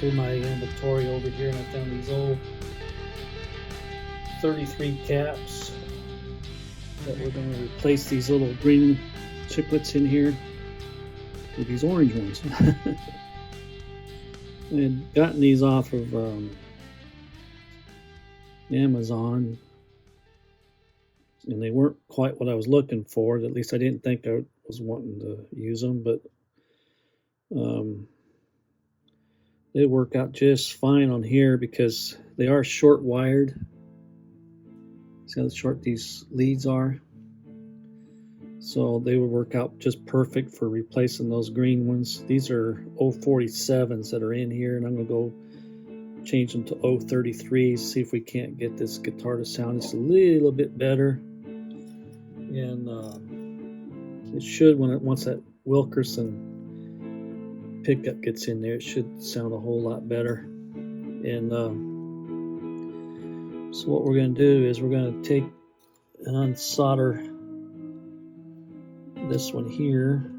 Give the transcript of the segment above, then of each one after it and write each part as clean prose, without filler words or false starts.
through my inventory over here and I found these old 33 caps that we're going to replace these little green chiclets in here with these orange ones. I had gotten these off of Amazon, and they weren't quite what I was looking for. At least I didn't think I was wanting to use them, but they work out just fine on here because they are short wired. See how short these leads are? So they would work out just perfect for replacing those green ones. These are 047s that are in here, and I'm going to go change them to 033s, see if we can't get this guitar to sound just a little bit better. And it should, once that Wilkerson pickup gets in there, it should sound a whole lot better. And so what we're going to do is we're going to take and unsolder this one here,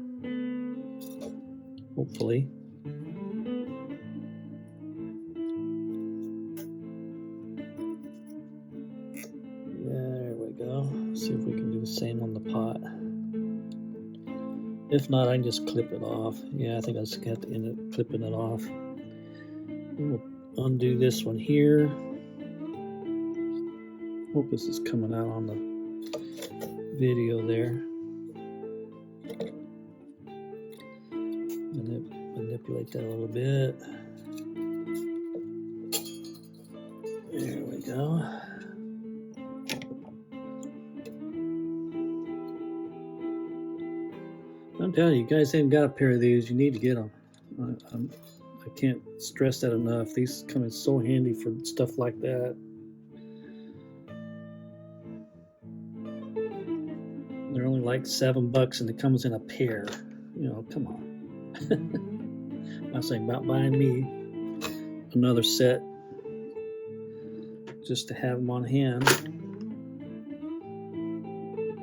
hopefully. There we go. See if we can do the same on the pot. If not, I can just clip it off. Yeah, I think I just have to end up clipping it off. We'll undo this one here. Hope this is coming out on the video there. Manipulate that a little bit. There we go. I'm telling you, guys haven't got a pair of these. You need to get them. I can't stress that enough. These come in so handy for stuff like that. They're only like $7 and it comes in a pair. You know, come on. I was thinking about buying me another set just to have them on hand,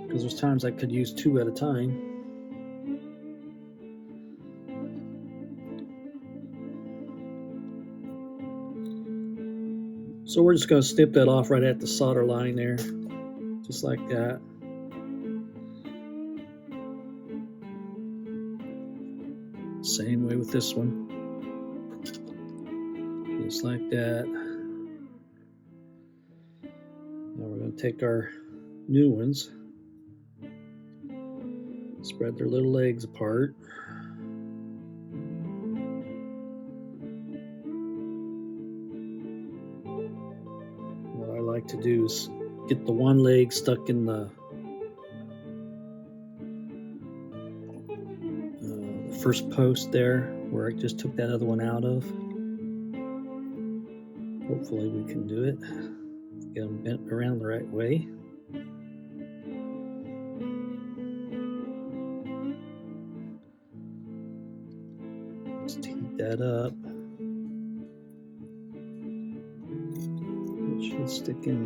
because there's times I could use 2 at a time. So we're just going to snip that off right at the solder line there, just like that. Same way with this one, just like that. Now we're going to take our new ones, spread their little legs apart. What I like to do is get the one leg stuck in the first post there where I just took that other one out of. Hopefully we can do it. Get them bent around the right way. Just heat that up. It should stick in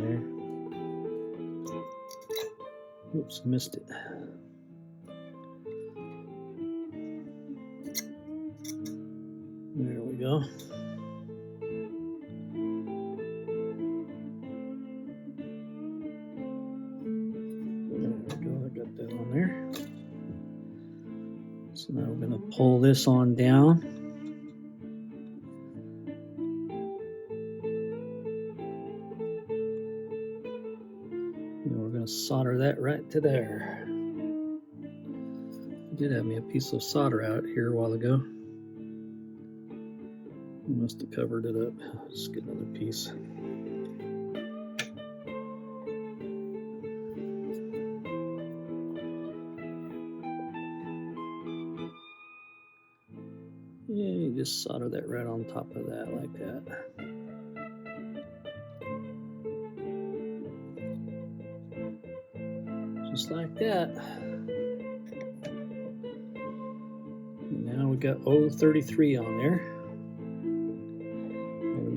there. Oops, missed it. There we go. There we go, I got that on there. So now we're going to pull this on down. And we're going to solder that right to there. I did have me a piece of solder out here a while ago. Must have covered it up. Let's get another piece. Yeah, you just solder that right on top of that, like that. Just like that. And now we got 033 on there.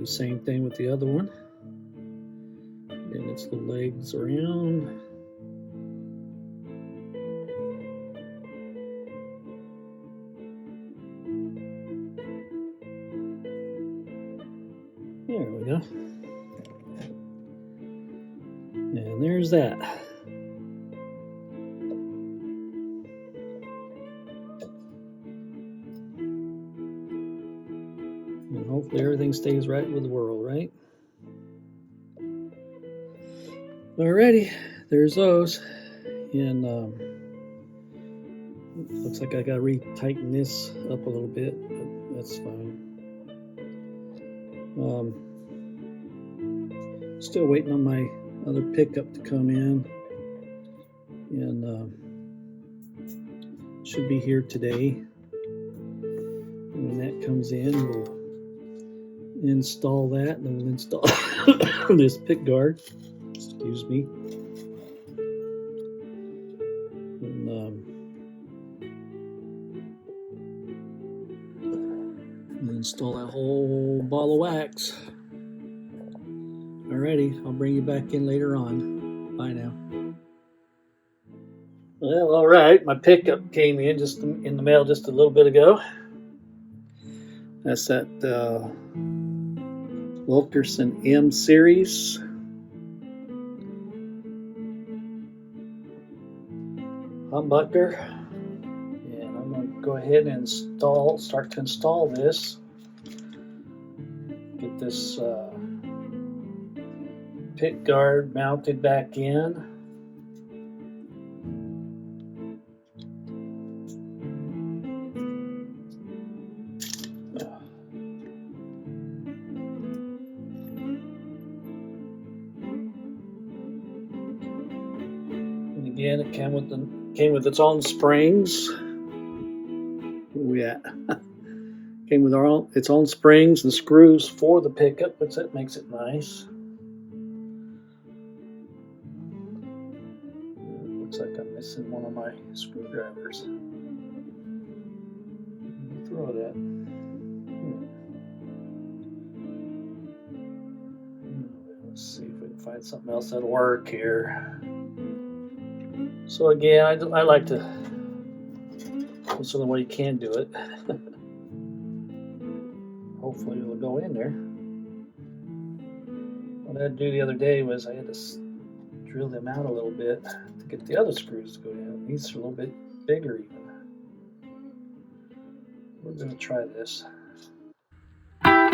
Same thing with the other one. Getting its little legs around. And there's that. And hopefully everything stays right with the world, right? Alrighty, there's those. And looks like I gotta retighten this up a little bit, but that's fine. Still waiting on my other pickup to come in, and should be here today. And when that comes in, we'll install that, and then we'll install this pick guard. Excuse me. And install that whole ball of wax. Alrighty, I'll bring you back in later on. Bye now. Well, alright, my pickup came in just in the mail just a little bit ago. That's that Wilkerson M series. Humbucker. And I'm going to go ahead and start to install this. Get this pick guard mounted back in. And again, it came with its own springs. Yeah. Came with its own springs and screws for the pickup, which that makes it nice. Looks like I'm missing one of my screwdrivers. Throw that. Let's see if we can find something else that'll work here. So again, I like to. That's the only way you can do it. Hopefully it'll go in there. What I had to do the other day was I had to drill them out a little bit to get the other screws to go in. These are a little bit bigger even. We're going to try this. I'm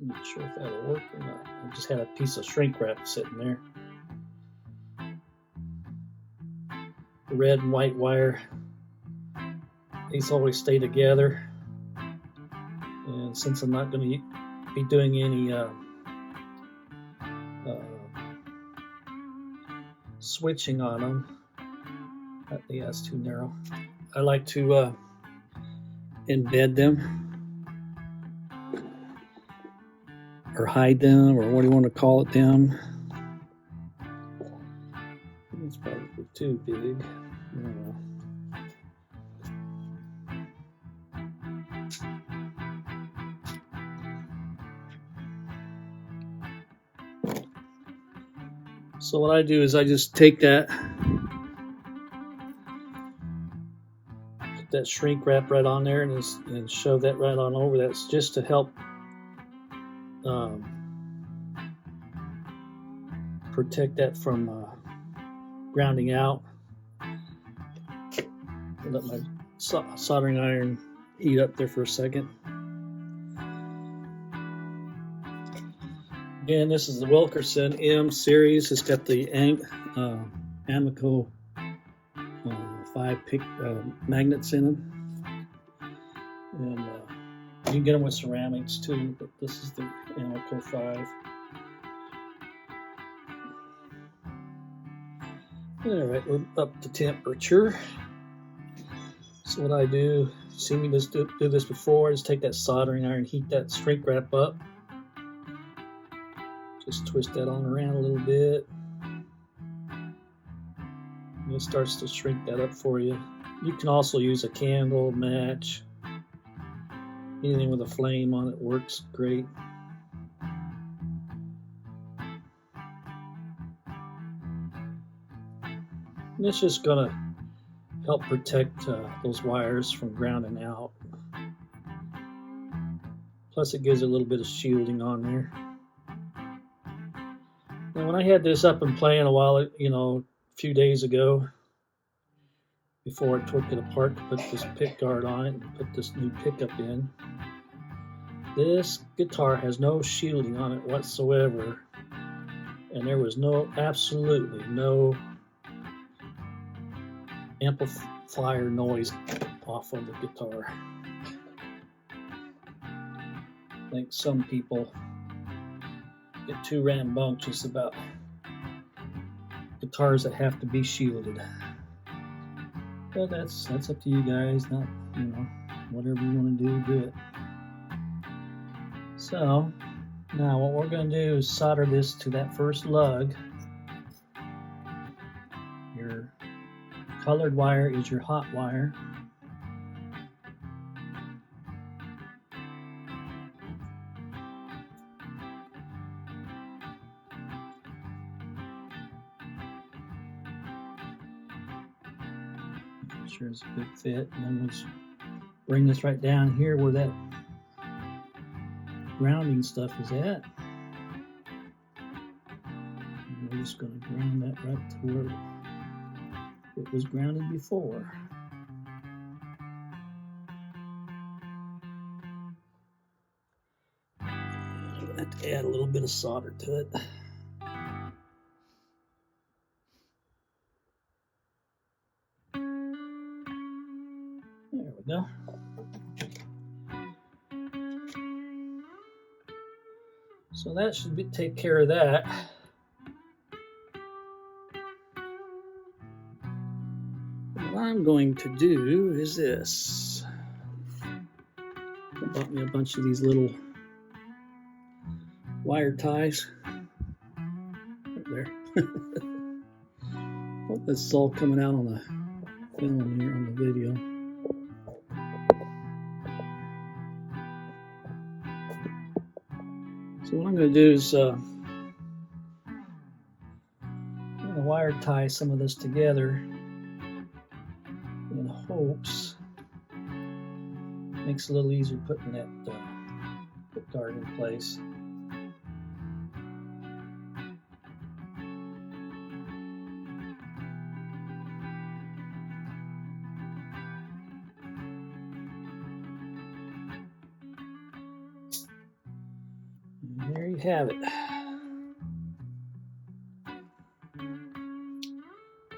not sure if that'll work or not. I just had a piece of shrink wrap sitting there. The red and white wire, these always stay together. And since I'm not going to be doing any switching on them, yeah, it's too narrow. I like to embed them or hide them, or what do you want to call it, them. It's probably too big. So what I do is I just take that, put that shrink wrap right on there, and shove that right on over. That's just to help protect that from grounding out. I'll let my soldering iron heat up there for a second. Again, this is the Wilkerson M series. It's got the Amico 5 magnets in them. And you can get them with ceramics too, but this is the Amico 5. Alright, we're up to temperature. So what I do, you've seen me just do this before, I just take that soldering iron, heat that shrink wrap up. Just twist that on around a little bit. And it starts to shrink that up for you. You can also use a candle, match. Anything with a flame on it works great. And it's just gonna help protect those wires from grounding out. Plus it gives a little bit of shielding on there. Now when I had this up and playing a few days ago, before I took it apart to put this pick guard on it and put this new pickup in, this guitar has no shielding on it whatsoever, and there was absolutely no amplifier noise off of the guitar. I think some people get too rambunctious about guitars that have to be shielded. But that's up to you guys. Not, whatever you want to do it. So now what we're going to do is solder this to that first lug. Your colored wire is your hot wire. Make sure it's a good fit, and then we'll bring this right down here where that grounding stuff is at. And we're just going to ground that right to where it was grounded before. I'm going to have to add a little bit of solder to it. There we go. So that should take care of that. What I'm going to do is this. I bought me a bunch of these little wire ties. Right there. Hope this is all coming out on the film here on the video. So what I'm going to do is I'm going to wire tie some of this together in hopes it makes it a little easier putting that pick guard in place. And there you have it.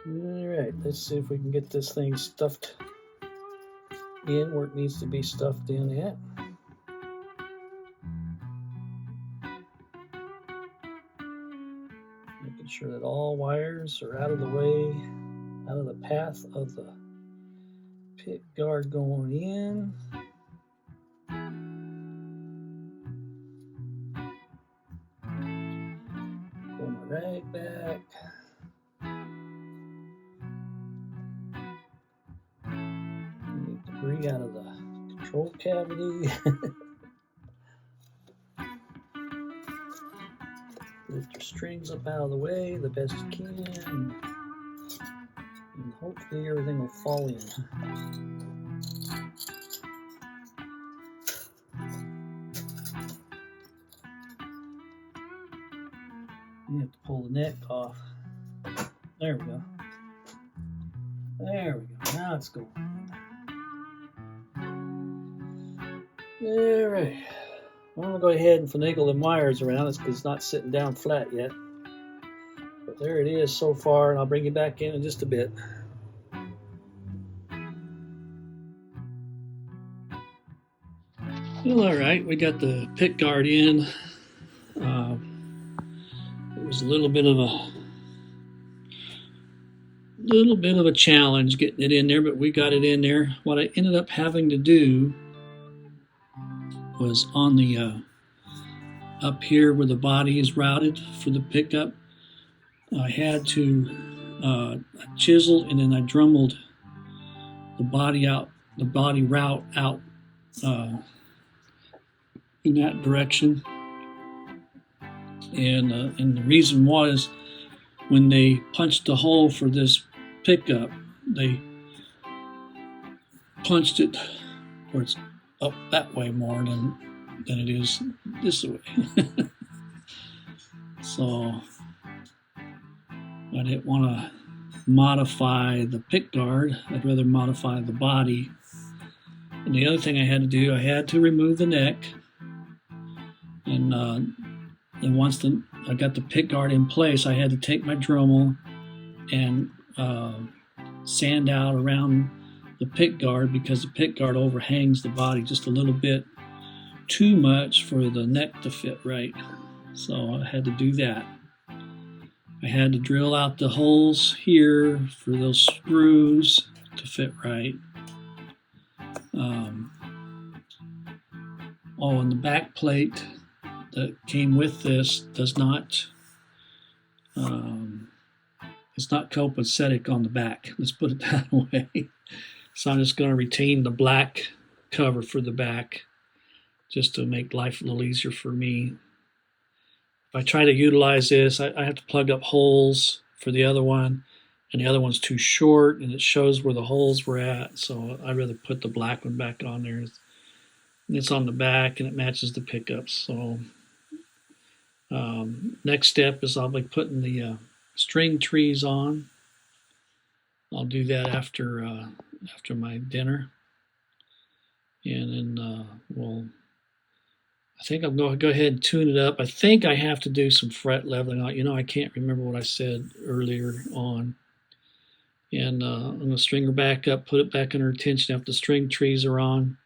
Alright, let's see if we can get this thing stuffed in where it needs to be stuffed in at. Making sure that all wires are out of the way, out of the path of the pick guard going in. Pull my rag back. Get debris out of the control cavity. Lift your strings up out of the way the best you can, and hopefully everything will fall in. You have to pull the neck off. There we go. There we go. Now it's going. All right. I'm going to go ahead and finagle them wires around. It's because it's not sitting down flat yet. But there it is so far, and I'll bring you back in just a bit. Well, all right. We got the pick guard in. It was a little bit of a challenge getting it in there, but we got it in there. What I ended up having to do was on the up here where the body is routed for the pickup, I had to chisel and then I dremelled the body route out in that direction. And the reason was when they punched the hole for this pickup, they punched it where it's up that way more than it is this way. So I didn't want to modify the pick guard. I'd rather modify the body. And the other thing I had to do, I had to remove the neck. And once I got the pick guard in place, I had to take my Dremel and sand out around the pick guard, because the pick guard overhangs the body just a little bit too much for the neck to fit right. So I had to do that. I had to drill out the holes here for those screws to fit right. And the back plate that came with this does not, it's not copacetic on the back. Let's put it that way. So I'm just going to retain the black cover for the back just to make life a little easier for me. If I try to utilize this, I have to plug up holes for the other one, and the other one's too short, and it shows where the holes were at, so I'd rather put the black one back on there. It's on the back, and it matches the pickups. So next step is I'll be putting the string trees on. I'll do that after my dinner, and then I think I'm going to go ahead and tune it up. I think I have to do some fret leveling. I can't remember what I said earlier on. And I'm going to string her back up, put it back under tension after the string trees are on,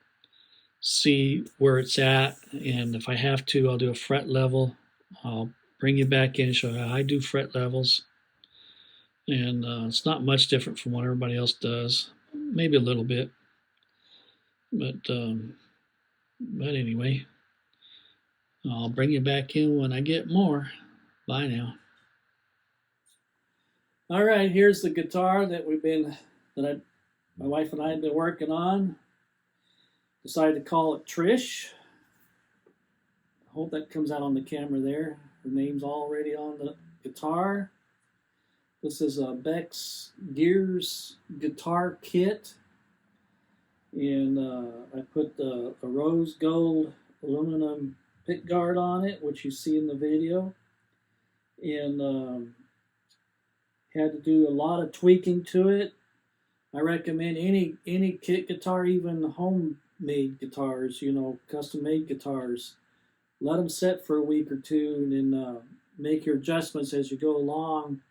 see where it's at, and if I have to, I'll do a fret level. I'll bring you back in and show you how I do fret levels. And it's not much different from what everybody else does, maybe a little bit. But anyway, I'll bring you back in when I get more. Bye now. All right, here's the guitar that my wife and I have been working on. Decided to call it Trish. I hope that comes out on the camera there. Her name's already on the guitar. This is a Bex Gears guitar kit. And I put a rose gold aluminum pick guard on it, which you see in the video, and had to do a lot of tweaking to it. I recommend any kit guitar, even homemade guitars, custom made guitars, let them set for a week or two, and then make your adjustments as you go along,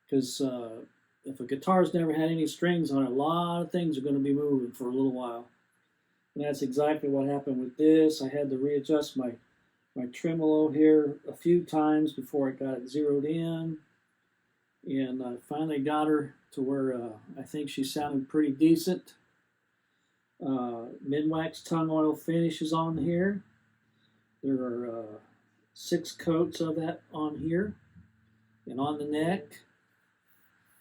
because if a guitar's never had any strings on it, a lot of things are going to be moving for a little while. And that's exactly what happened with this. I had to readjust my tremolo here a few times before I got it zeroed in, and I finally got her to where I think she sounded pretty decent. Mid-wax tongue oil finish is on here. There are 6 coats of that on here, and on the neck,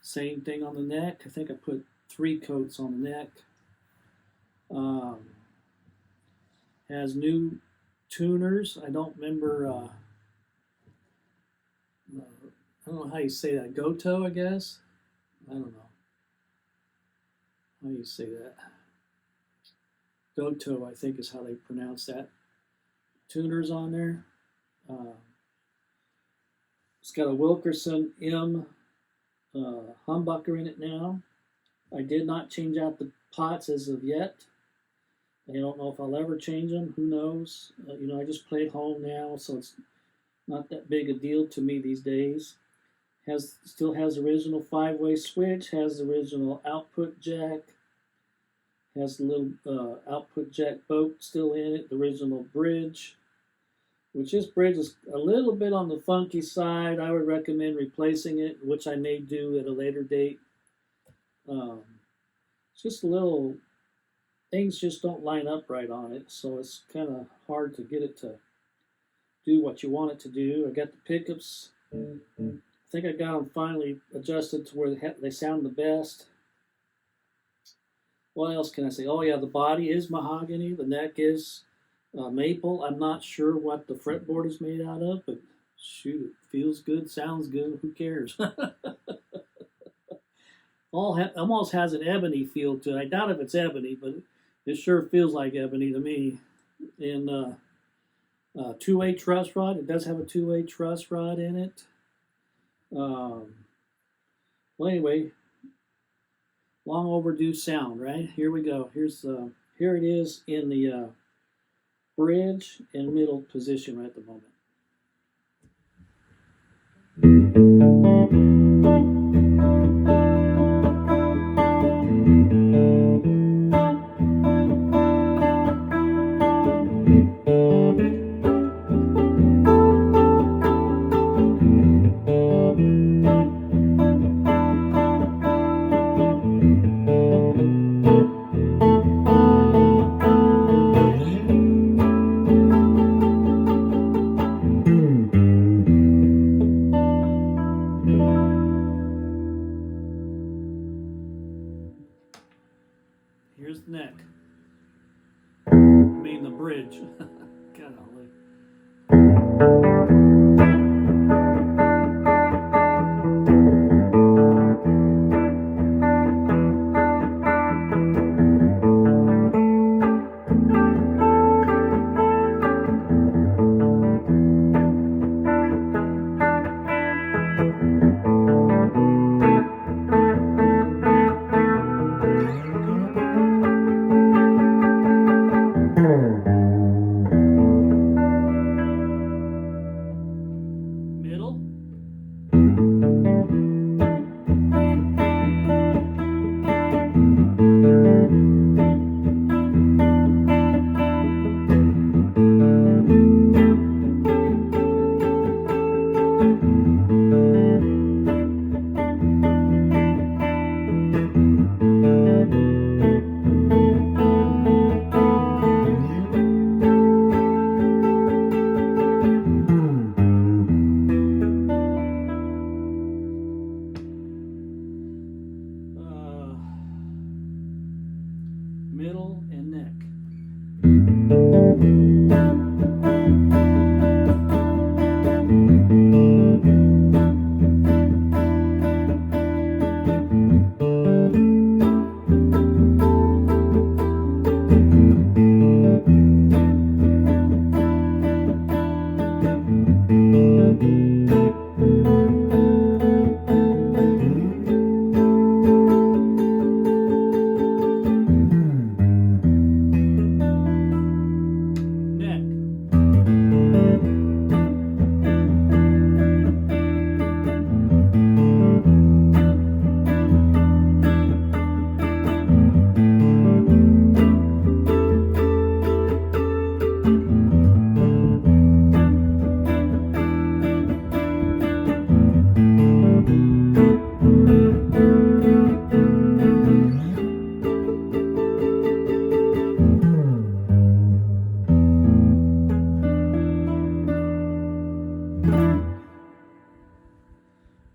same thing on the neck. I think I put 3 coats on the neck. Has new tuners. I don't remember, I don't know how you say that. Goto, I guess? I don't know how you say that. Goto, I think, is how they pronounce that. Tuners on there. It's got a Wilkerson M humbucker in it now. I did not change out the pots as of yet. I don't know if I'll ever change them. Who knows? I just play at home now, so it's not that big a deal to me these days. Still has the original 5-way switch. Has the original output jack. Has the little output jack bolt still in it. The original bridge, which this bridge is a little bit on the funky side. I would recommend replacing it, which I may do at a later date. It's just a little, things just don't line up right on it, so it's kind of hard to get it to do what you want it to do. I got the pickups. I think I got them finally adjusted to where they sound the best. What else can I say? Oh yeah, the body is mahogany. The neck is maple. I'm not sure what the fretboard is made out of, but shoot, it feels good, sounds good. Who cares? almost has an ebony feel to it. I doubt if it's ebony, but it sure feels like ebony to me. And two-way truss rod. It does have a two-way truss rod in it. Well, anyway, long overdue sound, right? Here we go. Here it is in the bridge and middle position right at the moment. Here's the neck. I mean the bridge. Golly. Middle and neck.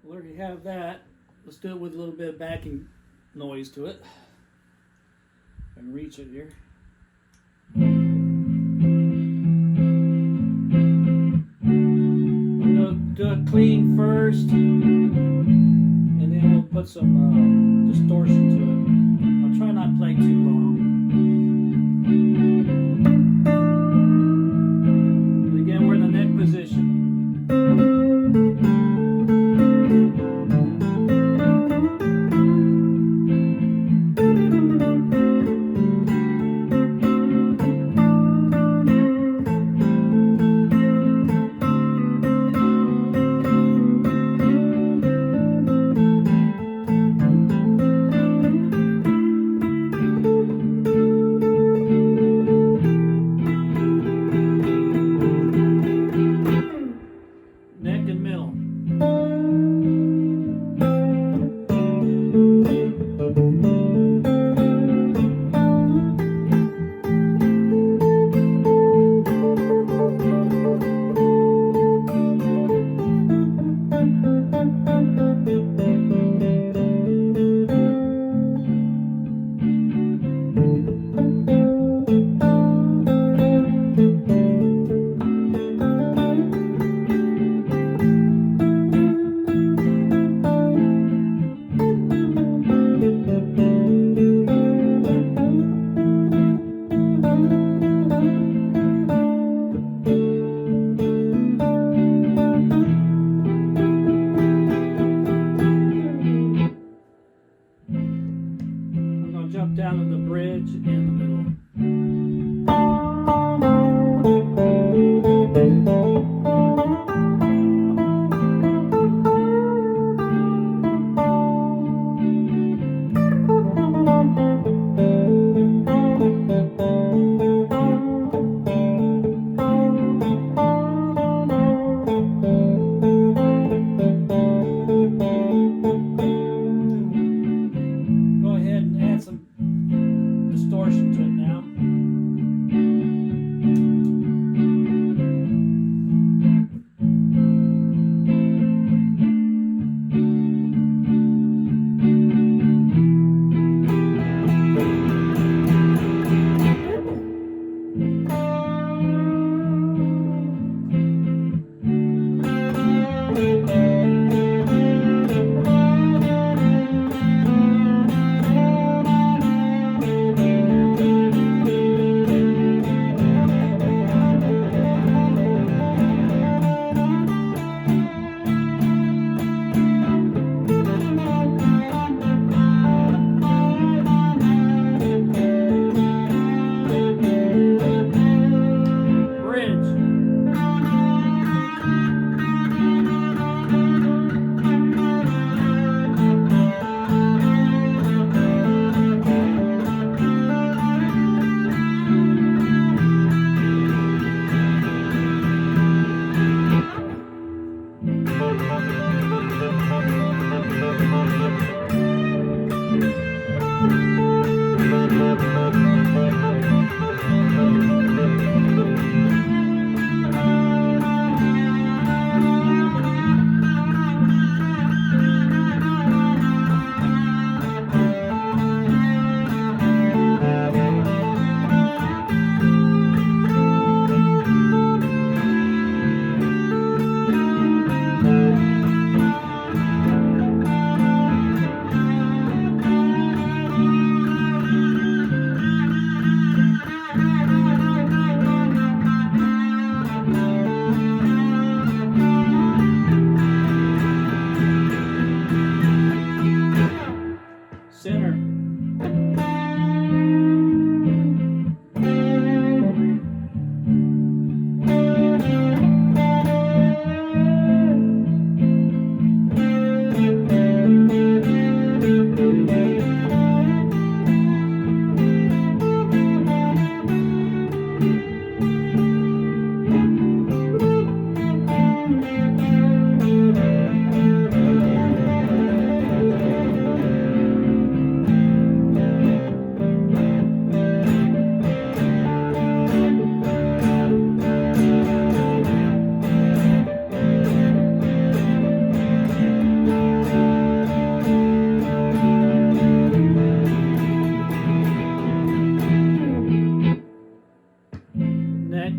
Well, there you have that. Let's do it with a little bit of backing noise to it. If I can reach it here. I'm going to do it clean first, and then we'll put some distortion to it. I'll try not to play too long. And again, we're in the neck position.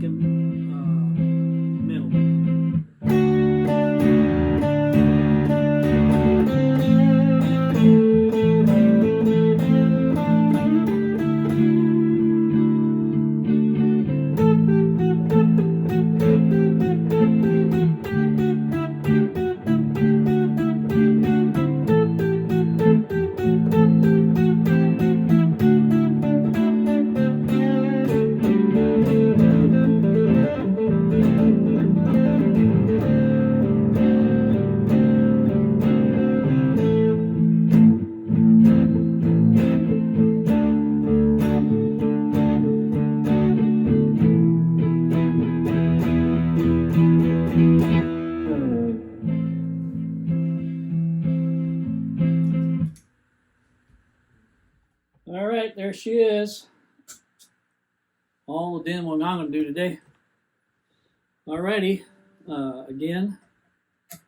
and middle. All right, there she is. All the demoing I'm going to do today. Alrighty, again,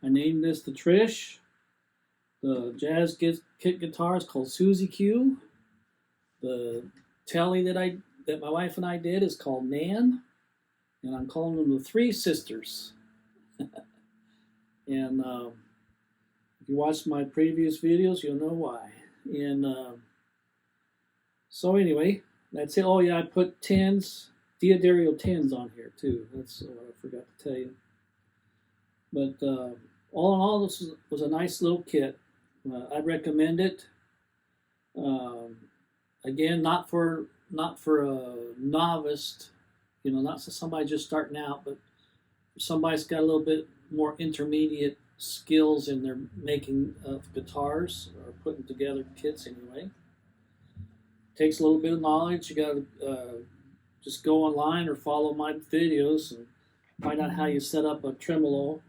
I named this the Trish. The jazz kit guitar is called Susie Q. The telly that my wife and I did is called Nan, and I'm calling them the Three Sisters. And if you watched my previous videos, you'll know why. And so anyway, that's it. Oh yeah, I put tins, Diodario tins on here too. That's what I forgot to tell you. But all in all, this was a nice little kit. I'd recommend it. Again, not for a novice, you know, not for somebody just starting out, but for somebody's got a little bit more intermediate skills in their making of guitars or putting together kits anyway. Takes a little bit of knowledge. You got to just go online or follow my videos and find out how you set up a tremolo.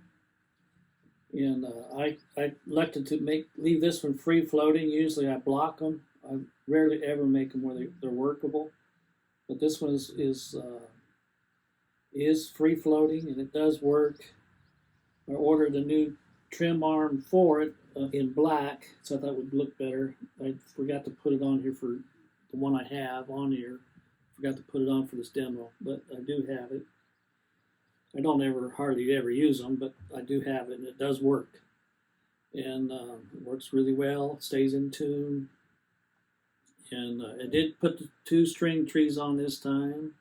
And I elected to leave this one free floating. Usually I block them. I rarely ever make them where they're workable. But this one is free floating and it does work. I ordered a new trim arm for it in black, so I thought it would look better. I forgot to put it on here for the one I have on here. Forgot to put it on for this demo, but I do have it. I don't hardly ever use them, but I do have it, and it does work. And it works really well. It stays in tune. And I did put the 2 string trees on this time.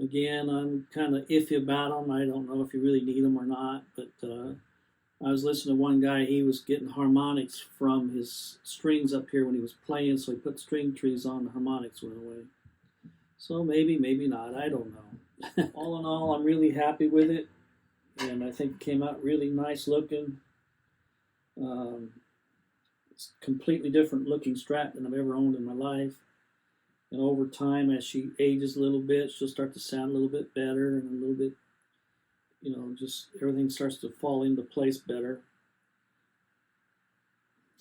Again, I'm kind of iffy about them. I don't know if you really need them or not, but I was listening to one guy. He was getting harmonics from his strings up here when he was playing, so he put string trees on, the harmonics went away. So maybe, maybe not. I don't know. All in all, I'm really happy with it, and I think it came out really nice looking. It's a completely different looking Strat than I've ever owned in my life. And over time, as she ages a little bit, she'll start to sound a little bit better and a little bit, you know, just everything starts to fall into place better.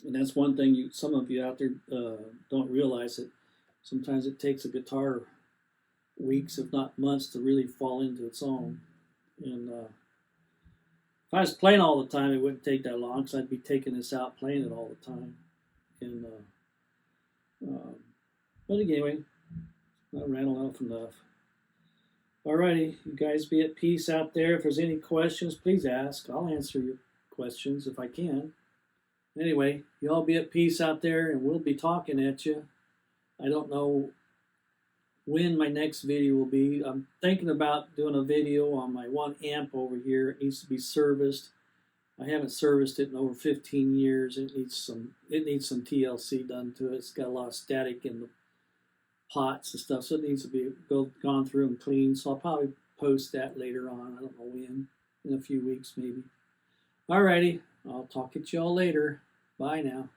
And that's one thing some of you out there don't realize, that sometimes it takes a guitar weeks, if not months, to really fall into its own. And if I was playing all the time, it wouldn't take that long, because I'd be taking this out, playing it all the time. And but anyway, I rattled off enough. Alrighty, you guys be at peace out there. If there's any questions, please ask. I'll answer your questions if I can. Anyway, you all be at peace out there, and we'll be talking at you. I don't know when my next video will be. I'm thinking about doing a video on my 1 amp over here. It needs to be serviced. I haven't serviced it in over 15 years. It needs some TLC done to it. It's got a lot of static in the pots and stuff, so it needs to be gone through and cleaned. So I'll probably post that later on. I don't know when, in a few weeks maybe. Alrighty, I'll talk at y'all later. Bye now.